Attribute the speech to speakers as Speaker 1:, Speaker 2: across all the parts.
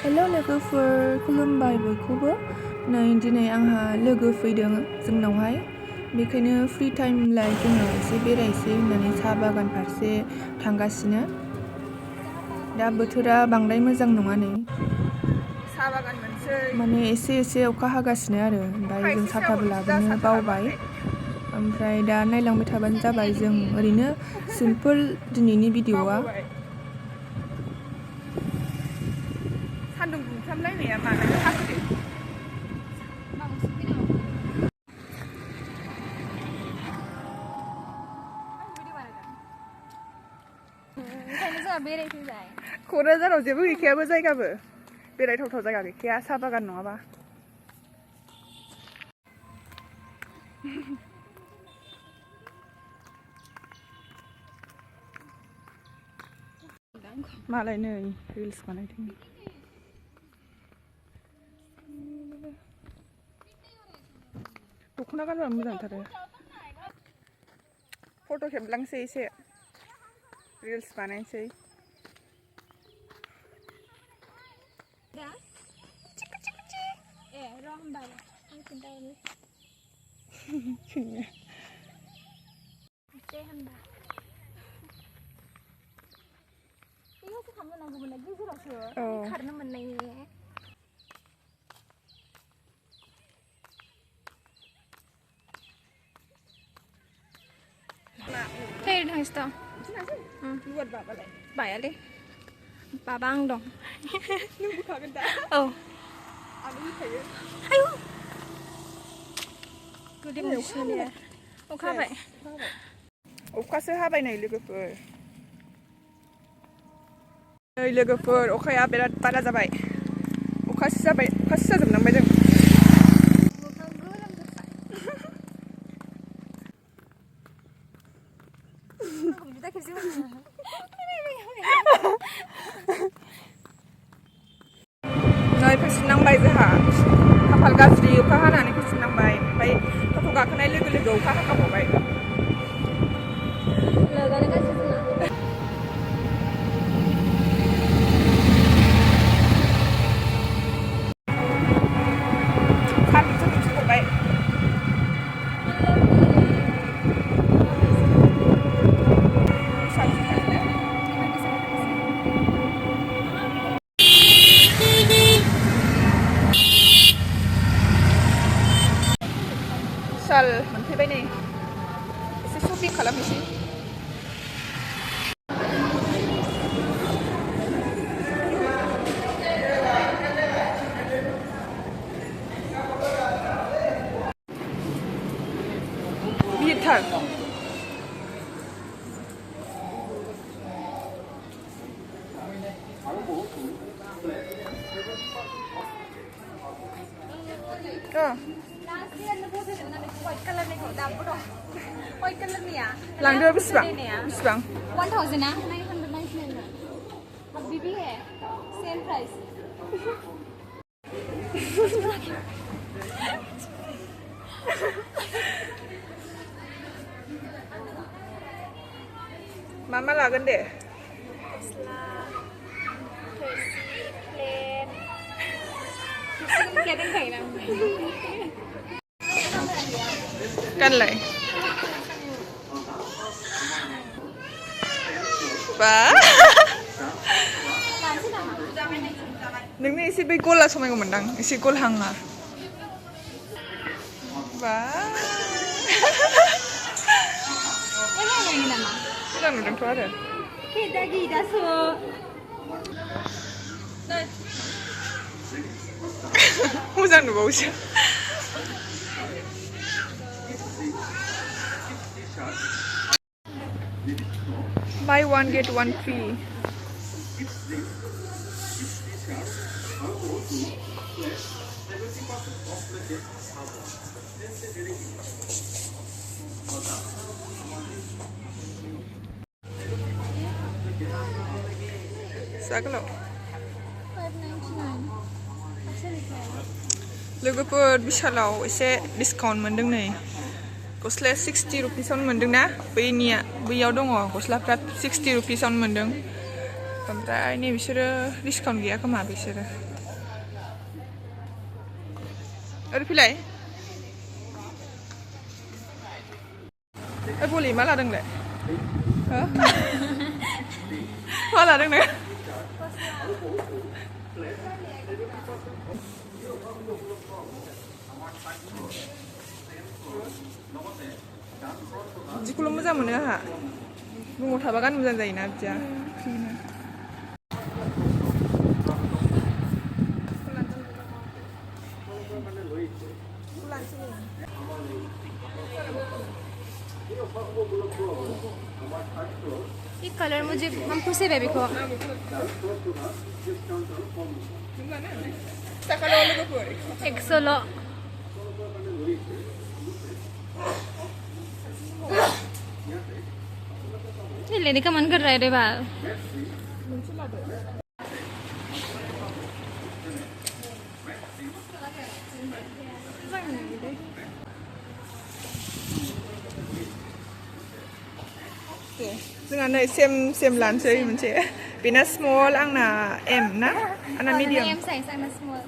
Speaker 1: Hello लोगोफोर खुलुमबाय बयखौबो नै दिनै आंहा लोगो फैदों जोंनावहाय बेखायनो फ्रि टाइमलाय जोङो एसे बेरायसै होननानै साहा बागान फारसे थांगासिनो दा बोथोरा बांद्राय मोजां नङा नै साहा बागान मोनसै माने एसे अखा हागासिनो आरो ओमफ्राय जों साथाबो लाबोनो बावबाय ओमफ्राय दा नायलांबाय थाबानो जाबाय जों ओरैनो सिम्पोल दिनैनि भिडिअ'आ सान्दुं दुंफ्रामलायनाया मानो हाखो क'क्राझाराव जेबो गैखायाबो जायगाबो बेरायथावथाव जायगा गैखाया साहा बागान नङाबा मालाय नै रिल्स बानायदों दख'ना गानबा मोजांथार फट' खेबलांसै एसे reels बानायसै
Speaker 2: Hey, thanks dong.
Speaker 1: Buat bapak lagi.
Speaker 2: Bayar deh. Babang dong.
Speaker 1: Nunggu kaget dah.
Speaker 2: Oh.
Speaker 1: Aduh kayu.
Speaker 2: Ayo. Gede musuh dia. Oke apa?
Speaker 1: अखासो हाबाय नै लोगोफोर नै लोगोफोर अखाया बिराद बारा जाबाय अखासो जाजोबनांबाय जों नै फैफिननांबाय जोंहा खाफाल गाज्रि अखा हानानै फैफिननांबाय ओमफ्राय फट' गाखोनाय लोगो लोगो अखा हाखाबावबाय साल मोनफैबाय नै एसे शपिं खालामनोसै गिदिरथार
Speaker 2: White color nih ya.
Speaker 1: Langgar besebaang?
Speaker 2: 1000 ना 999 अब भी है सेम प्राइस
Speaker 1: Mama लागोन दे गानलाय बा नोंनो एसे बै गला समायगौ मोनदां एसे गलहांआ बा मोजां नुदोंथ' आरो मोजां नुबावोसो Buy one get one free. Sagalo. 599. लोगोफोर बिशालाव एसे डिसकाउन्ट मोनदों नै गस्लाया 60 रुपिसावनो मोनदों ना बैयाव दङ गस्लाफ्रा 60 रुपिसावनो मोनदों ओमफ्राय नै बिसोरो डिसकाउन्ट गैया खोमा बिसोरो ओरै फैलाय बलि मा लादोंलाय मा लादों नों बिदिखौल' मोजां मोनो आंहा रुमाव थाबा गाननो मोजां जायोना बिदिया
Speaker 2: ये कलर मुझे हम पूछे बेबी को एक सोलो ये लेने का मन कर रहा है रे बाल
Speaker 1: जोंहा नै सेम लानोसै मोनसे बेना स्मल आंना एम ना आंना मिडियाम
Speaker 2: एम साइज आंना स्मॉल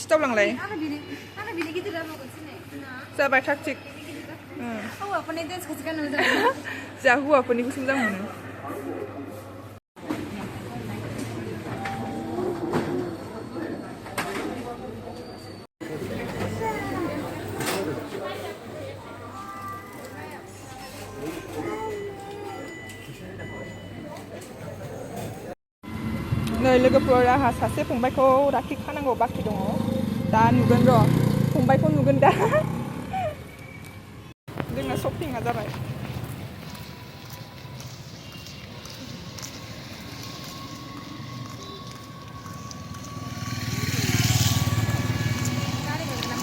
Speaker 1: स्टप लांलाय
Speaker 2: आंना बिदि गिदिर
Speaker 1: जाबाय थाग थिग
Speaker 2: हौवाफोरनि ड्रेसखौसो गाननो मोजां मोनो
Speaker 1: जोंहा हौवाफोरनिखौसो मोजां मोनो नै लोगोफोर आंहा सासे फंबायखौ राखि खानांगौ बाखि दङ दा नुगोन र' फंबायखौ नुगोन दा जोंना शपिंआ जाबाय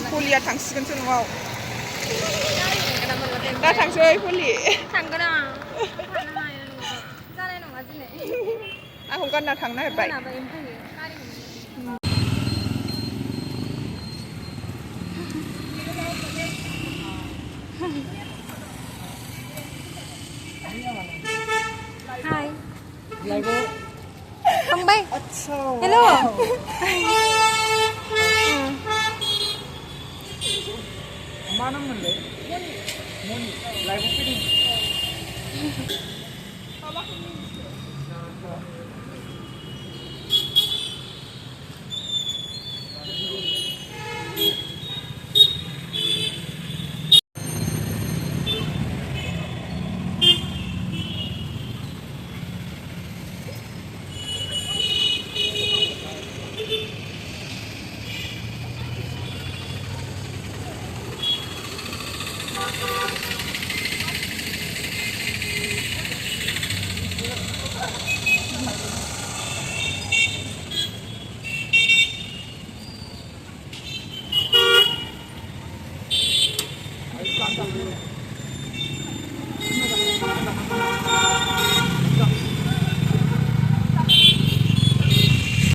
Speaker 1: फलिया थांसिगोनसो न'आव दा थांसै फलि
Speaker 2: थांगोन आं जानाय नङा दिनै
Speaker 1: आंखौ गानना थांनो नागिरबाय
Speaker 2: हाय Pongby hello
Speaker 3: मा नाममोनलाय मनि लाइभआव फैदों